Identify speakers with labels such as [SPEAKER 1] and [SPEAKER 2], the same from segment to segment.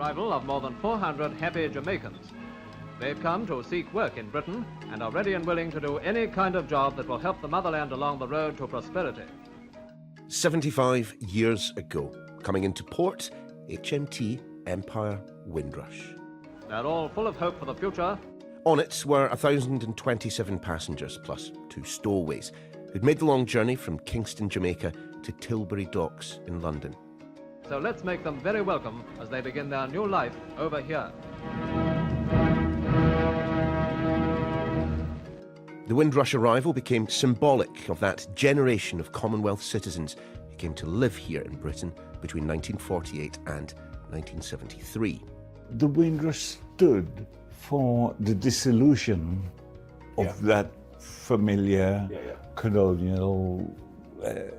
[SPEAKER 1] arrival of more than 400 happy Jamaicans. They've come to seek work in Britain and are ready and willing to do any kind of job that will help the motherland along the road to prosperity.
[SPEAKER 2] 75 years ago, coming into port, HMT Empire Windrush.
[SPEAKER 1] They're all full of hope for the future.
[SPEAKER 2] On it were 1,027 passengers, plus 2 stowaways, who'd made the long journey from Kingston, Jamaica to Tilbury Docks in London.
[SPEAKER 1] So let's make them very welcome as they begin their new life over here.
[SPEAKER 2] The Windrush arrival became symbolic of that generation of Commonwealth citizens who came to live here in Britain between 1948 and 1973.
[SPEAKER 3] The Windrush stood for the dissolution of that familiar colonial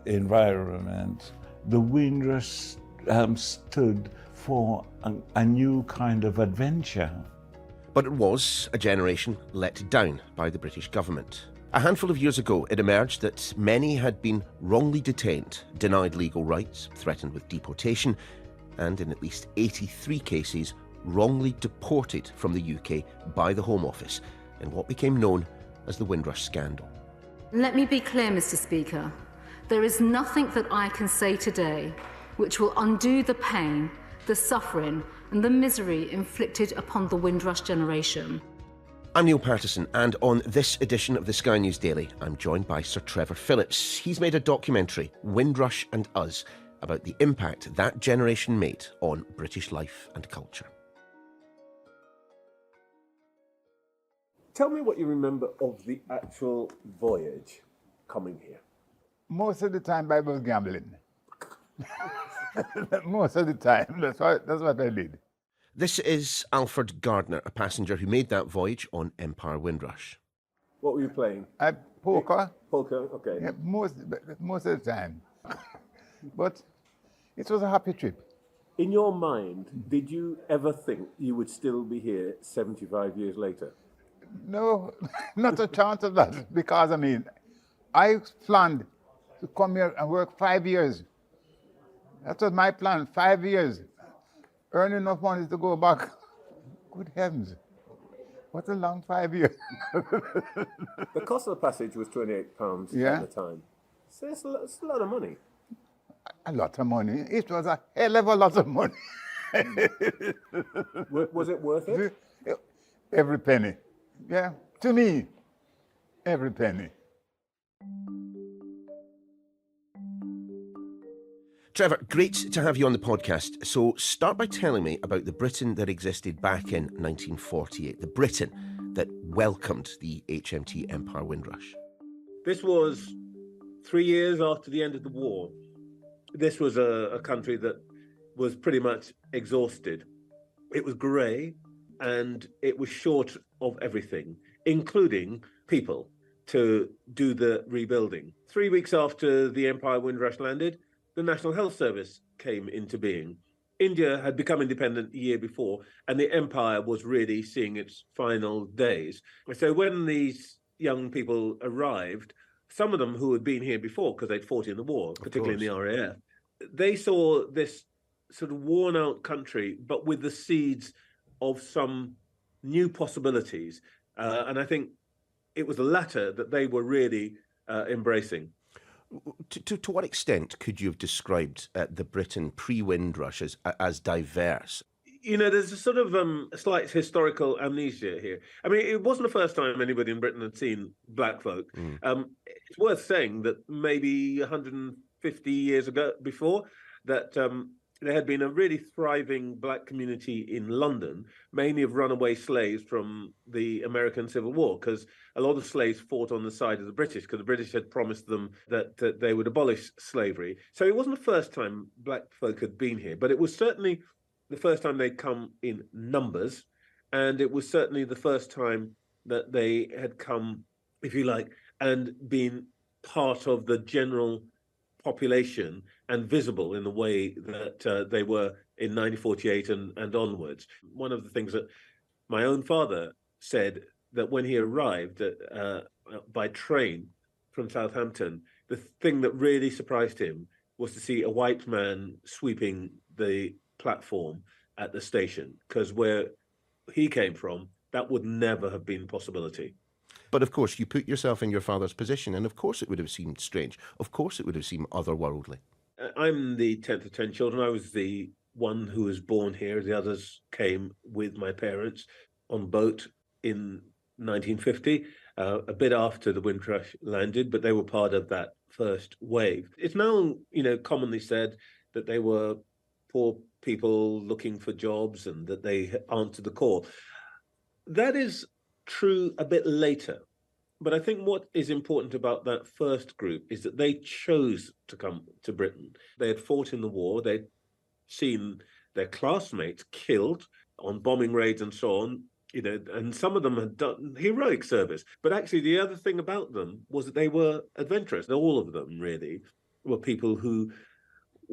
[SPEAKER 3] environment. The Windrush stood for a new kind of adventure.
[SPEAKER 2] But it was a generation let down by the British government. A handful of years ago, it emerged that many had been wrongly detained, denied legal rights, threatened with deportation, and in at least 83 cases, wrongly deported from the UK by the Home Office in what became known as the Windrush scandal.
[SPEAKER 4] Let me be clear, Mr. Speaker. There is nothing that I can say today which will undo the pain, the suffering, and the misery inflicted upon the Windrush generation.
[SPEAKER 2] I'm Niall Paterson, and on this edition of the Sky News Daily, I'm joined by Sir Trevor Phillips. He's made a documentary, Windrush and Us, about the impact that generation made on British life and culture.
[SPEAKER 5] Tell me what you remember of the actual voyage coming here.
[SPEAKER 6] Most of the time I was gambling. Most of the time, that's what I did.
[SPEAKER 2] This is Alfred Gardner, a passenger who made that voyage on Empire Windrush.
[SPEAKER 5] What were you playing?
[SPEAKER 6] Poker.
[SPEAKER 5] Poker, okay.
[SPEAKER 6] Yeah, most of the time. But it was a happy trip.
[SPEAKER 5] In your mind, did you ever think you would still be here 75 years later?
[SPEAKER 6] No, not a chance of that. Because, I planned to come here and work 5 years. That was my plan, 5 years. Earn enough money to go back. Good heavens. What a long 5 years.
[SPEAKER 5] The cost of the passage was £28 at the time. So it's a lot of money.
[SPEAKER 6] A lot of money. It was a hell of a lot of money.
[SPEAKER 5] Was it worth it?
[SPEAKER 6] Every penny. Yeah, to me, every penny.
[SPEAKER 2] Trevor, great to have you on the podcast. So start by telling me about the Britain that existed back in 1948, the Britain that welcomed the HMT Empire Windrush.
[SPEAKER 5] This was 3 years after the end of the war. This was a country that was pretty much exhausted. It was grey and it was short of everything, including people, to do the rebuilding. 3 weeks after the Empire Windrush landed, the National Health Service came into being. India had become independent a year before, and the empire was really seeing its final days. So when these young people arrived, some of them who had been here before, because they'd fought in the war, particularly in the RAF, they saw this sort of worn-out country, but with the seeds of some new possibilities. And I think it was the latter that they were really embracing.
[SPEAKER 2] To what extent could you have described the Britain pre-Windrush as diverse?
[SPEAKER 5] There's a sort of slight historical amnesia here. It wasn't the first time anybody in Britain had seen black folk. It's worth saying that maybe 150 years ago before that there had been a really thriving black community in London, mainly of runaway slaves from the American Civil War, because a lot of slaves fought on the side of the British, because the British had promised them that they would abolish slavery. So it wasn't the first time black folk had been here, but it was certainly the first time they'd come in numbers, and it was certainly the first time that they had come, if you like, and been part of the general population and visible in the way that they were in 1948 and onwards. One of the things that my own father said, that when he arrived by train from Southampton, the thing that really surprised him was to see a white man sweeping the platform at the station, because where he came from, that would never have been a possibility.
[SPEAKER 2] But of course, you put yourself in your father's position, and of course it would have seemed strange. Of course it would have seemed otherworldly.
[SPEAKER 5] I'm the 10th of 10 children. I was the one who was born here. The others came with my parents on boat in 1950, a bit after the Windrush landed, but they were part of that first wave. It's now, commonly said that they were poor people looking for jobs and that they answered the call. That is true a bit later. But I think what is important about that first group is that they chose to come to Britain. They had fought in the war. They'd seen their classmates killed on bombing raids and so on, and some of them had done heroic service. But actually, the other thing about them was that they were adventurous. All of them, really, were people who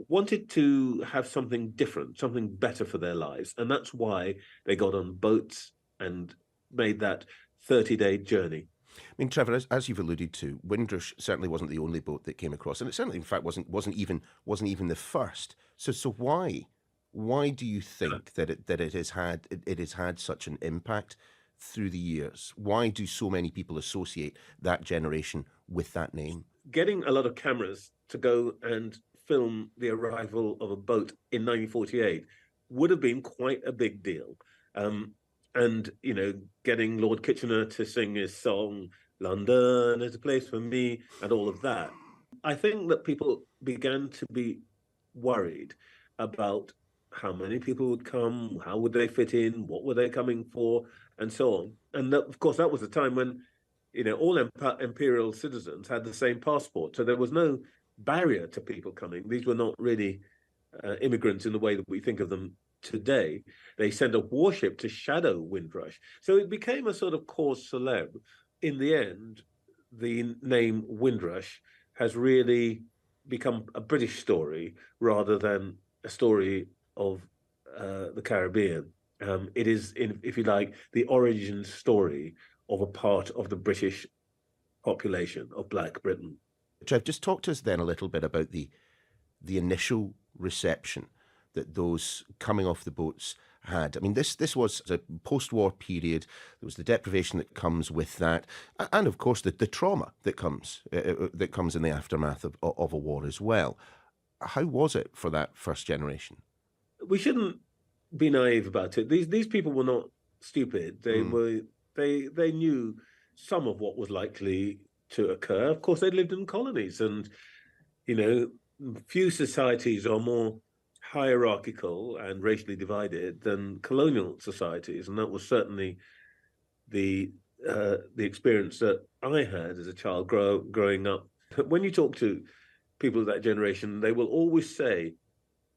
[SPEAKER 5] wanted to have something different, something better for their lives. And that's why they got on boats and made that 30-day journey.
[SPEAKER 2] I mean, Trevor, as you've alluded to, Windrush certainly wasn't the only boat that came across, and it certainly, in fact, wasn't even the first. So why do you think that it has had such an impact through the years? Why do so many people associate that generation with that name?
[SPEAKER 5] Getting a lot of cameras to go and film the arrival of a boat in 1948 would have been quite a big deal. And, getting Lord Kitchener to sing his song, London is a place for me, and all of that. I think that people began to be worried about how many people would come, how would they fit in, what were they coming for, and so on. And that, of course, that was a time when, all imperial citizens had the same passport. So there was no barrier to people coming. These were not really immigrants in the way that we think of them today. They sent a warship to shadow Windrush. So it became a sort of cause célèbre. In the end, the name Windrush has really become a British story rather than a story of the Caribbean. It is, if you like, the origin story of a part of the British population of Black Britain.
[SPEAKER 2] Trev, just talk to us then a little bit about the initial reception that those coming off the boats had. I mean, this was a post-war period. There was the deprivation that comes with that, and of course the trauma that comes in the aftermath of a war as well. How was it for that first generation?
[SPEAKER 5] We shouldn't be naive about it. These people were not stupid. They knew some of what was likely to occur. Of course, they lived in colonies, and few societies are more hierarchical and racially divided than colonial societies, and that was certainly the experience that I had as a child growing up. When you talk to people of that generation, they will always say,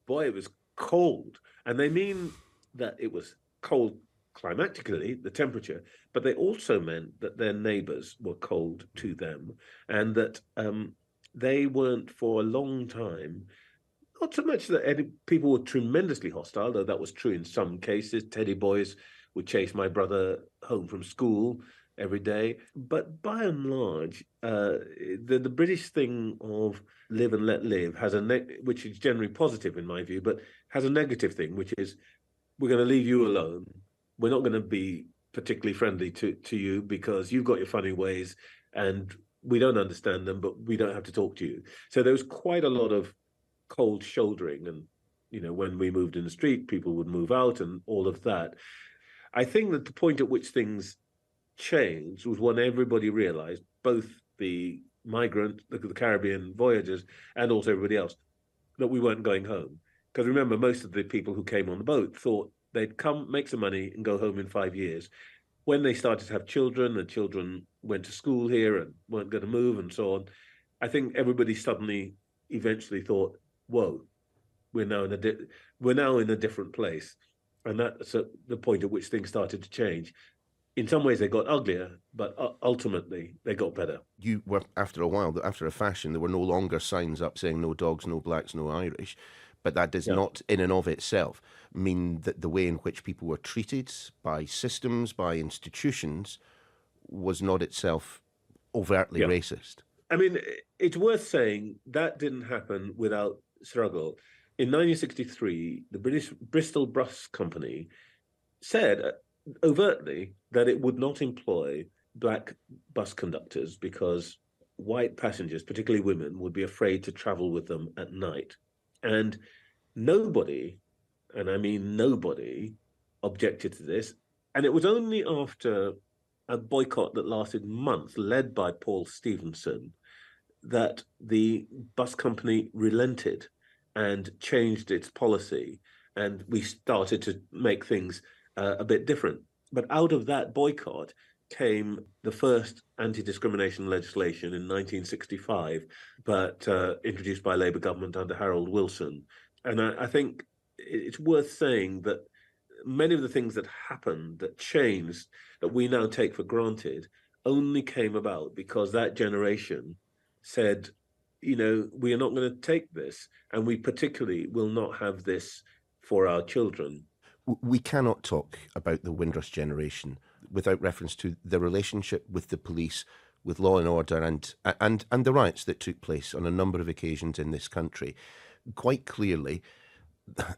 [SPEAKER 5] "Boy, it was cold," and they mean that it was cold climatically, the temperature, but they also meant that their neighbours were cold to them, and that they weren't for a long time. Not so much that people were tremendously hostile, though that was true in some cases. Teddy boys would chase my brother home from school every day. But by and large, the British thing of live and let live has which is generally positive in my view, but has a negative thing, which is we're going to leave you alone. We're not going to be particularly friendly to you because you've got your funny ways and we don't understand them, but we don't have to talk to you. So there was quite a lot of cold shouldering, and when we moved in the street, people would move out and all of that. I think that the point at which things changed was when everybody realized, both the migrant, the Caribbean voyagers, and also everybody else, that we weren't going home. Because remember, most of the people who came on the boat thought they'd come, make some money, and go home in 5 years. When they started to have children, and children went to school here and weren't going to move and so on, I think everybody suddenly eventually thought, whoa, we're now in a different place. And that's the point at which things started to change. In some ways they got uglier, but ultimately they got better.
[SPEAKER 2] You were, after a while, after a fashion, there were no longer signs up saying no dogs, no blacks, no Irish. But that does not, in and of itself, mean that the way in which people were treated by systems, by institutions, was not itself overtly racist.
[SPEAKER 5] I mean, it's worth saying that didn't happen without struggle. in 1963, the British Bristol Bus Company said overtly that it would not employ black bus conductors because white passengers, particularly women, would be afraid to travel with them at night. And nobody, and I mean nobody, objected to this. And it was only after a boycott that lasted months, led by Paul Stephenson, that the bus company relented and changed its policy. And we started to make things a bit different. But out of that boycott came the first anti-discrimination legislation in 1965, but introduced by Labour government under Harold Wilson. And I think it's worth saying that many of the things that happened, that changed, that we now take for granted, only came about because that generation said, you know, we are not going to take this, and we particularly will not have this for our children.
[SPEAKER 2] We cannot talk about the Windrush generation without reference to the relationship with the police, with law and order, and the riots that took place on a number of occasions in this country. Quite clearly,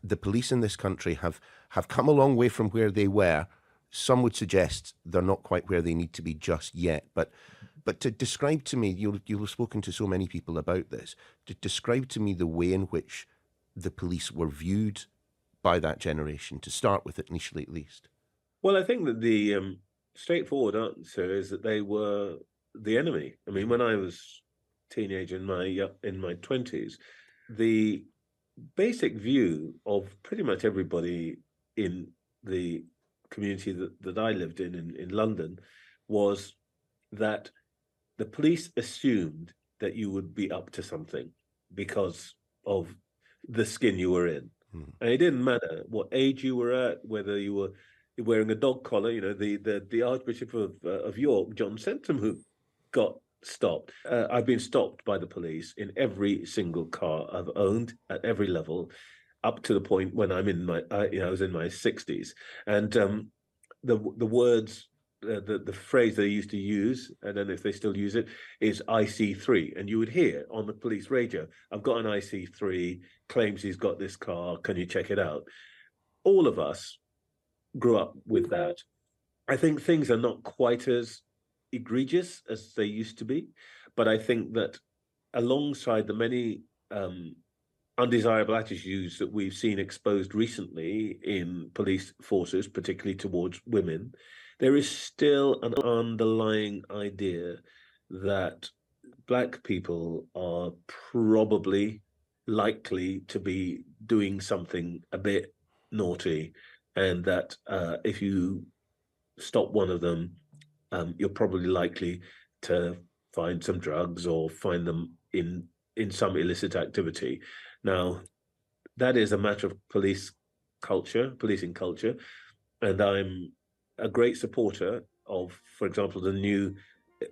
[SPEAKER 2] the police in this country have come a long way from where they were. Some would suggest they're not quite where they need to be just yet. But to describe to me, you'll have spoken to so many people about this, to describe to me the way in which the police were viewed by that generation, to start with initially at least.
[SPEAKER 5] Well, I think that the straightforward answer is that they were the enemy. I mean, when I was a teenager in my 20s, the basic view of pretty much everybody in the community that I lived in London was that the police assumed that you would be up to something because of the skin you were in. And it didn't matter what age you were at, whether you were wearing a dog collar. You know, the Archbishop of York, John Centum, who got stopped. I've been stopped by the police in every single car I've owned at every level, up to the point when I'm in my, I was in my 60s. And the words, the phrase they used to use, I don't know if they still use it, is IC3. And you would hear on the police radio, I've got an IC3, claims he's got this car, can you check it out? All of us grew up with that. I think things are not quite as egregious as they used to be, but I think that alongside the many undesirable attitudes that we've seen exposed recently in police forces, particularly towards women, there is still an underlying idea that Black people are probably likely to be doing something a bit naughty, and that if you stop one of them, you're probably likely to find some drugs or find them in some illicit activity. Now, that is a matter of policing culture, and I'm a great supporter of, for example, the new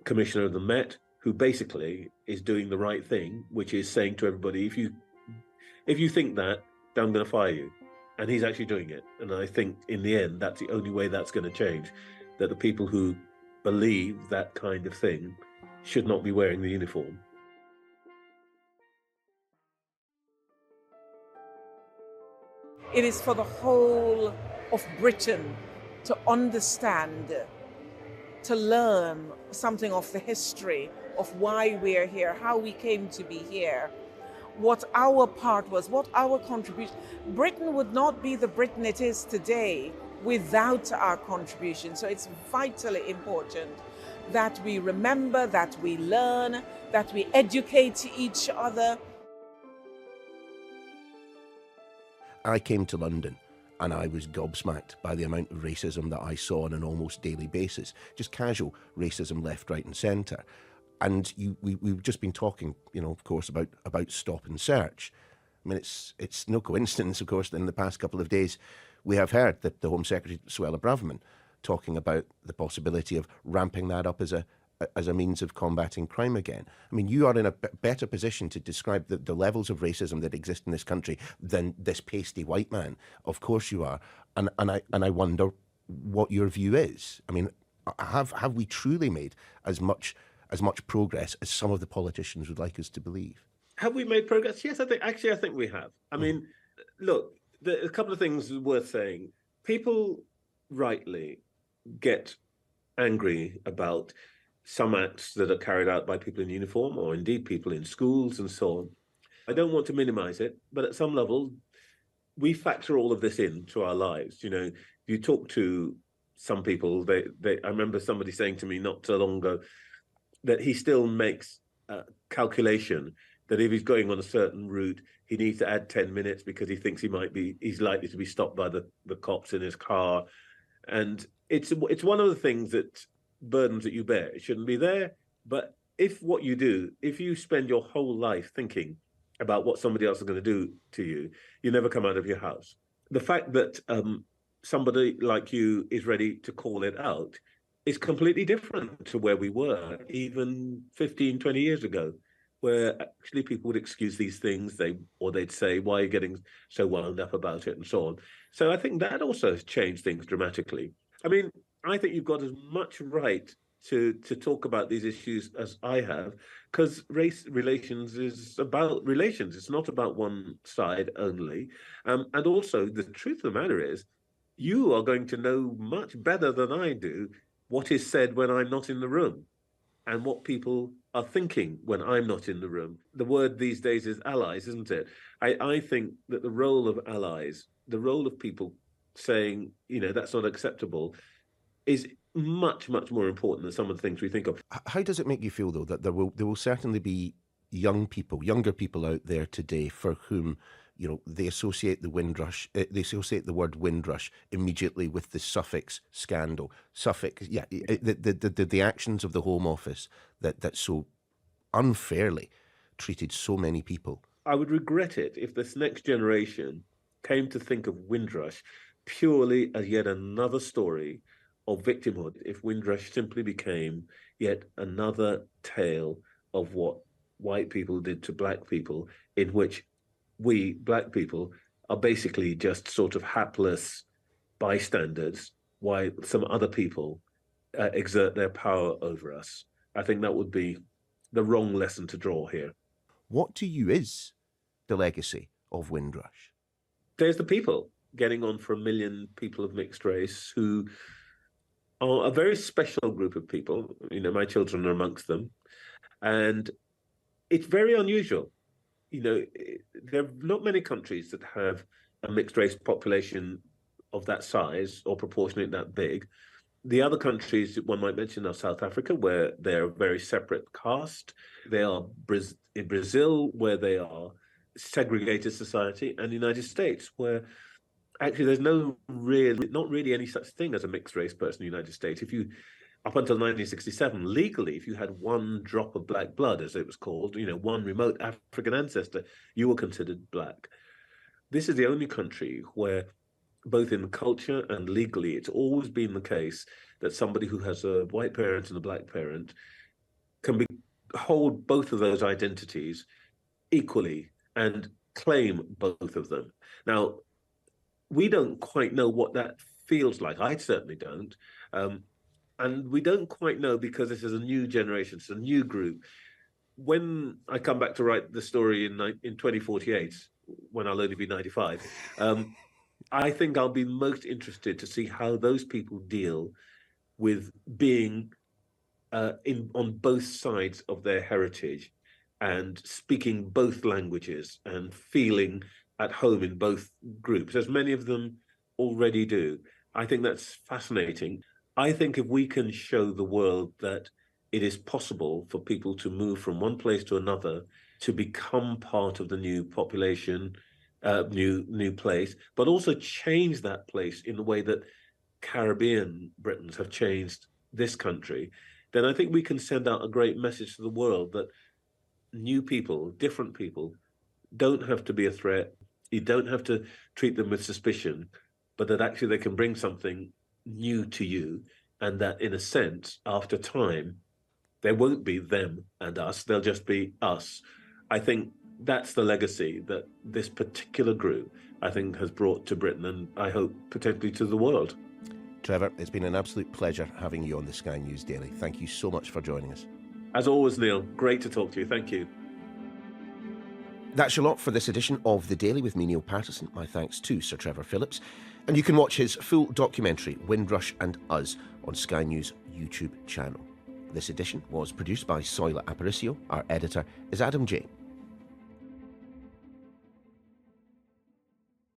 [SPEAKER 5] commissioner of the Met, who basically is doing the right thing, which is saying to everybody, if you think that, then I'm going to fire you. And he's actually doing it. And I think in the end, that's the only way that's going to change, that the people who believe that kind of thing should not be wearing the uniform.
[SPEAKER 7] It is for the whole of Britain to understand, to learn something of the history of why we're here, how we came to be here, what our part was, what our contribution. Britain would not be the Britain it is today without our contribution. So it's vitally important that we remember, that we learn, that we educate each other.
[SPEAKER 2] I came to London and I was gobsmacked by the amount of racism that I saw on an almost daily basis, just casual racism left, right and centre. And we've just been talking, of course, about stop and search. I mean, it's no coincidence, of course, that in the past couple of days we have heard that the Home Secretary, Suella Braverman, talking about the possibility of ramping that up as a means of combating crime again. I mean, you are in a better position to describe the levels of racism that exist in this country than this pasty white man. Of course you are. And I wonder what your view is. I mean, have we truly made as much progress as some of the politicians would like us to believe?
[SPEAKER 5] Have we made progress? Yes, I think we have. I mean, look, a couple of things worth saying. People rightly get angry about some acts that are carried out by people in uniform, or indeed people in schools and so on. I don't want to minimize it, but at some level, we factor all of this into our lives. You know, you talk to some people, I remember somebody saying to me not so long ago that he still makes a calculation that if he's going on a certain route, he needs to add 10 minutes because he thinks he's likely to be stopped by the cops in his car. And it's one of the things that burdens that you bear. It shouldn't be there. But if you spend your whole life thinking about what somebody else is going to do to you, you never come out of your house. The fact that somebody like you is ready to call it out is completely different to where we were even 15, 20 years ago, where actually people would excuse these things, they'd say, why are you getting so wound up about it, and so on. So I think that also has changed things dramatically. I mean, I think you've got as much right to talk about these issues as I have, because race relations is about relations. It's not about one side only. And also, the truth of the matter is, you are going to know much better than I do what is said when I'm not in the room and what people are thinking when I'm not in the room. The word these days is allies, isn't it? I think that the role of allies, the role of people saying, you know, that's not acceptable, is much, much more important than some of the things we think of.
[SPEAKER 2] How does it make you feel, though, that there will certainly be younger people out there today for whom, you know, they associate the word Windrush immediately with the Suffolk scandal. The actions of the Home Office that so unfairly treated so many people.
[SPEAKER 5] I would regret it if this next generation came to think of Windrush purely as yet another story of victimhood, if Windrush simply became yet another tale of what white people did to black people, in which we, black people, are basically just sort of hapless bystanders while some other people exert their power over us. I think that would be the wrong lesson to draw here.
[SPEAKER 2] What to you is the legacy of Windrush?
[SPEAKER 5] There's the people getting on for 1 million people of mixed race who are a very special group of people. You know, my children are amongst them. And it's very unusual. You know, there are not many countries that have a mixed race population of that size or proportionate that big. The other countries one might mention are South Africa, where they're a very separate caste. They are in Brazil, where they are segregated society, and the United States, where actually there's not really any such thing as a mixed race person in the United States. Up until 1967, legally, if you had one drop of black blood, as it was called, you know, one remote African ancestor, you were considered black. This is the only country where, both in culture and legally, it's always been the case that somebody who has a white parent and a black parent can hold both of those identities equally and claim both of them. Now, we don't quite know what that feels like. I certainly don't. And we don't quite know because this is a new generation, it's a new group. When I come back to write the story in 2048, when I'll only be 95, I think I'll be most interested to see how those people deal with being on both sides of their heritage and speaking both languages and feeling at home in both groups, as many of them already do. I think that's fascinating. I think if we can show the world that it is possible for people to move from one place to another, to become part of the new population, new place, but also change that place in the way that Caribbean Britons have changed this country, then I think we can send out a great message to the world that new people, different people, don't have to be a threat. You don't have to treat them with suspicion, but that actually they can bring something new to you, and that in a sense, after time, there won't be them and us, they'll just be us. I think that's the legacy that this particular group, I think, has brought to Britain, and I hope potentially to the world.
[SPEAKER 2] Trevor, it's been an absolute pleasure having you on the Sky News Daily. Thank you so much for joining us.
[SPEAKER 5] As always, Neil, great to talk to you. Thank you.
[SPEAKER 2] That's your lot for this edition of The Daily with me, Niall Paterson. My thanks to Sir Trevor Phillips. And you can watch his full documentary, Windrush and Us, on Sky News' YouTube channel. This edition was produced by Soila Aparicio. Our editor is Adam J.